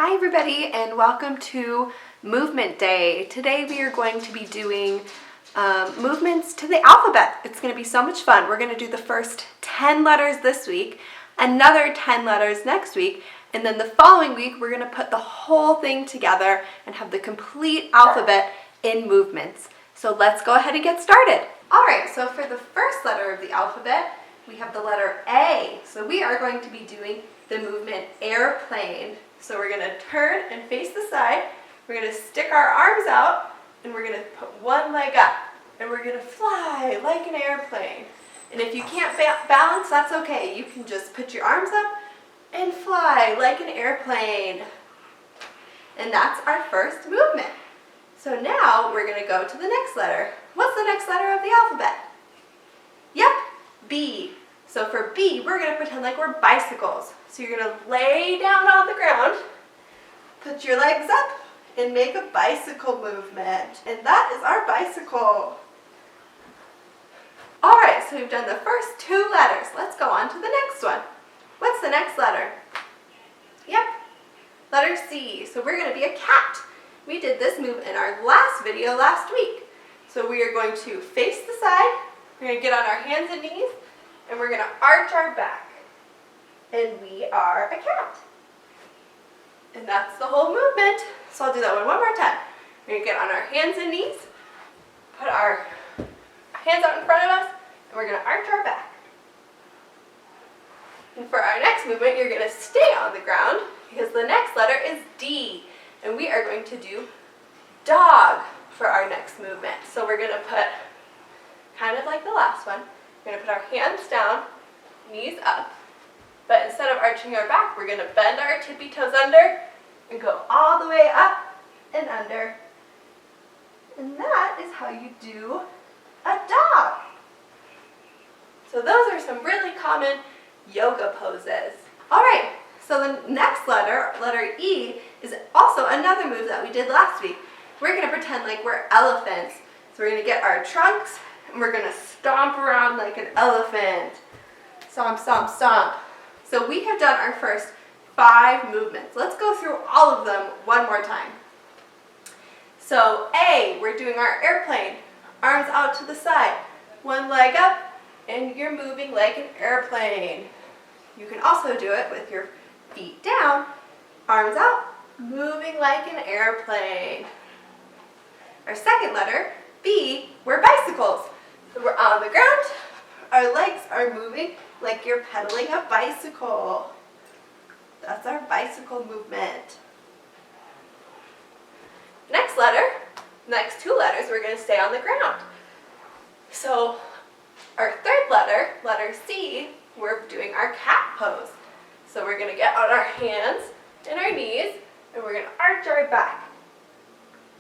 Hi everybody and welcome to Movement Day. Today we are going to be doing movements to the alphabet. It's going to be so much fun. We're going to do the first 10 letters this week, another 10 letters next week, and then the following week we're going to put the whole thing together and have the complete alphabet in movements. So let's go ahead and get started. Alright, so for the first letter of the alphabet, we have the letter A. So we are going to be doing the movement airplane. So we're going to turn and face the side, we're going to stick our arms out, and we're going to put one leg up, and we're going to fly like an airplane. And if you can't balance, that's okay. You can just put your arms up and fly like an airplane. And that's our first movement. So now we're going to go to the next letter. What's the next letter of the alphabet? Yep, B. So for B, we're going to pretend like we're bicycles. So you're going to lay down on the ground, put your legs up, and make a bicycle movement. And that is our bicycle. Alright, so we've done the first two letters. Let's go on to the next one. What's the next letter? Yep, letter C. So we're going to be a cat. We did this move in our last video last week. So we are going to face the side, we're going to get on our hands and knees, and we're going to arch our back. And we are a cat. And that's the whole movement. So I'll do that one more time. We're going to get on our hands and knees, put our hands out in front of us, and we're going to arch our back. And for our next movement, you're going to stay on the ground because the next letter is D. And we are going to do dog for our next movement. So we're going to put, kind of like the last one, we're going to put our hands down, knees up, but instead of arching our back, we're going to bend our tippy toes under and go all the way up and under. And that is how you do a dog. So those are some really common yoga poses. All right, so the next letter, letter E, is also another move that we did last week. We're going to pretend like we're elephants. So we're going to get our trunks and we're going to stomp around like an elephant. Stomp, stomp, stomp. So we have done our first 5 movements. Let's go through all of them one more time. So A, we're doing our airplane. Arms out to the side. One leg up, and you're moving like an airplane. You can also do it with your feet down, arms out, moving like an airplane. Our second letter, B, we're bicycles. So we're on the ground, our legs are moving like you're pedaling a bicycle. That's our bicycle movement. Next letter, next 2 letters, we're going to stay on the ground. So our third letter, letter C, we're doing our cat pose. So we're going to get on our hands and our knees, and we're going to arch our back,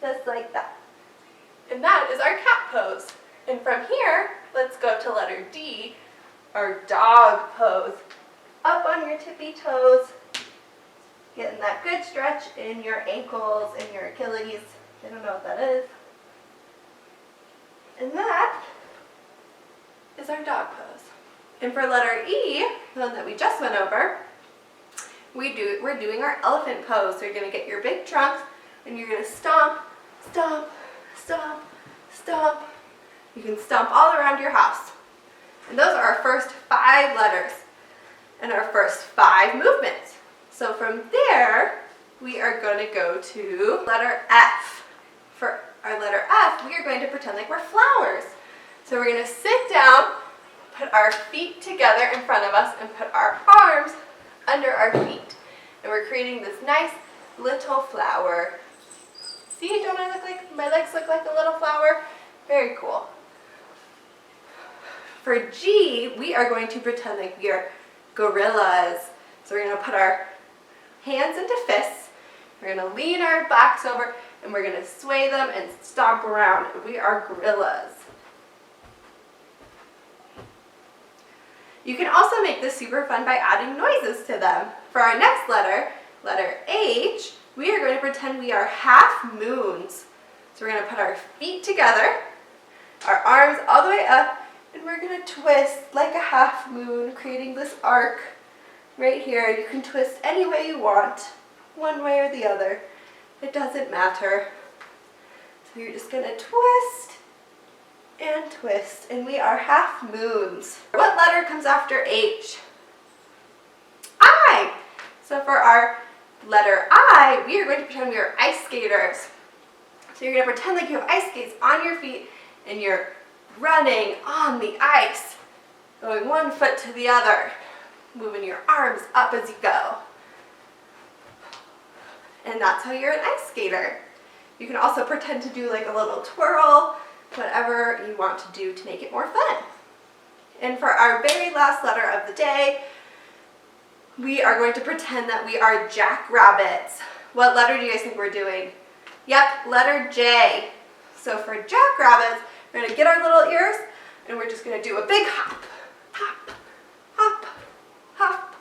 just like that. And that is our cat pose. And from here, let's go to letter D, our dog pose. Up on your tippy toes, getting that good stretch in your ankles and your Achilles. I don't know what that is. And that is our dog pose. And for letter E, the one that we just went over, we're doing our elephant pose. So you're going to get your big trunks and you're going to stomp, stomp, stomp, stomp. You can stomp all around your house. And those are our first 5 letters and our first 5 movements. So from there, we are going to go to letter F. For our letter F, we are going to pretend like we're flowers. So we're going to sit down, put our feet together in front of us, and put our arms under our feet. And we're creating this nice little flower. See, don't I look like, my legs look like a little flower? Very cool. For G, we are going to pretend like we are gorillas. So we're going to put our hands into fists. We're going to lean our backs over, and we're going to sway them and stomp around. We are gorillas. You can also make this super fun by adding noises to them. For our next letter, letter H, we are going to pretend we are half moons. So we're going to put our feet together, our arms all the way up, and we're going to twist like a half moon, creating this arc right here. You can twist any way you want. one way or the other. It doesn't matter. So you're just gonna twist and twist, and we are half moons. What letter comes after H? I. So for our letter I, we are going to pretend we are ice skaters. So you're going to pretend like you have ice skates on your feet and you're running on the ice, going one foot to the other, moving your arms up as you go. And that's how you're an ice skater. You can also pretend to do like a little twirl, whatever you want to do to make it more fun. And for our very last letter of the day, we are going to pretend that we are jackrabbits. What letter do you guys think we're doing? Yep, letter J. So for jackrabbits, we're going to get our little ears and we're just going to do a big hop, hop, hop, hop.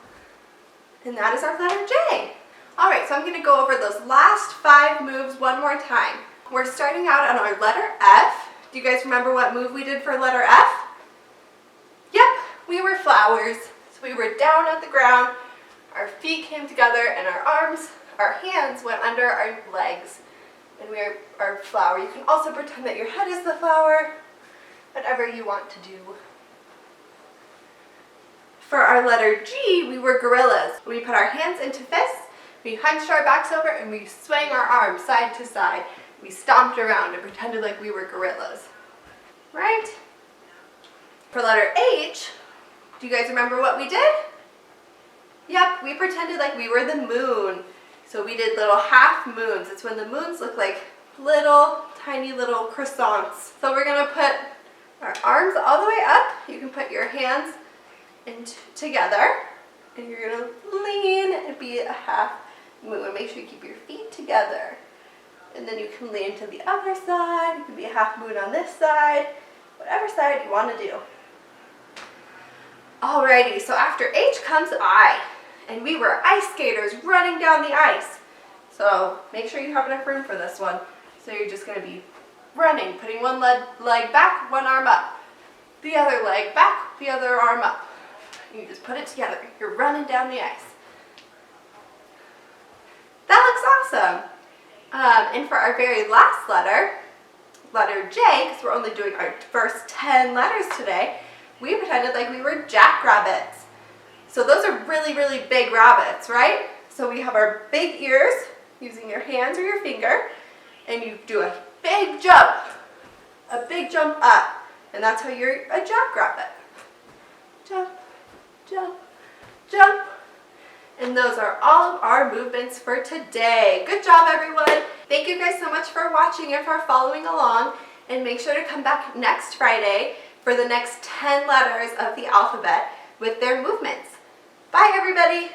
And that is our letter J. All right, so I'm going to go over those last 5 moves one more time. We're starting out on our letter F. Do you guys remember what move we did for letter F? Yep, we were flowers. So we were down at the ground, our feet came together, and our hands went under our legs. And we are our flower. You can also pretend that your head is the flower, whatever you want to do. For our letter G, we were gorillas. We put our hands into fists, we hunched our backs over, and we swung our arms side to side. We stomped around and pretended like we were gorillas. Right? For letter H, do you guys remember what we did? Yep, we pretended like we were the moon. So we did little half moons. It's when the moons look like little, tiny little croissants. So we're gonna put our arms all the way up. You can put your hands together, and you're gonna lean and be a half moon. Make sure you keep your feet together. And then you can lean to the other side. You can be a half moon on this side, whatever side you wanna do. Alrighty, so after H comes I. And we were ice skaters running down the ice. So make sure you have enough room for this one. So you're just going to be running, putting one leg back, one arm up. The other leg back, the other arm up. You just put it together. You're running down the ice. That looks awesome. And for our very last letter, letter J, because we're only doing our first 10 letters today, we pretended like we were jackrabbits. So those are really, really big rabbits, right? So we have our big ears, using your hands or your finger, and you do a big jump up, and that's how you're a jackrabbit. Jump, jump, jump. And those are all of our movements for today. Good job, everyone. Thank you guys so much for watching and for following along, and make sure to come back next Friday for the next 10 letters of the alphabet with their movements. Bye, everybody.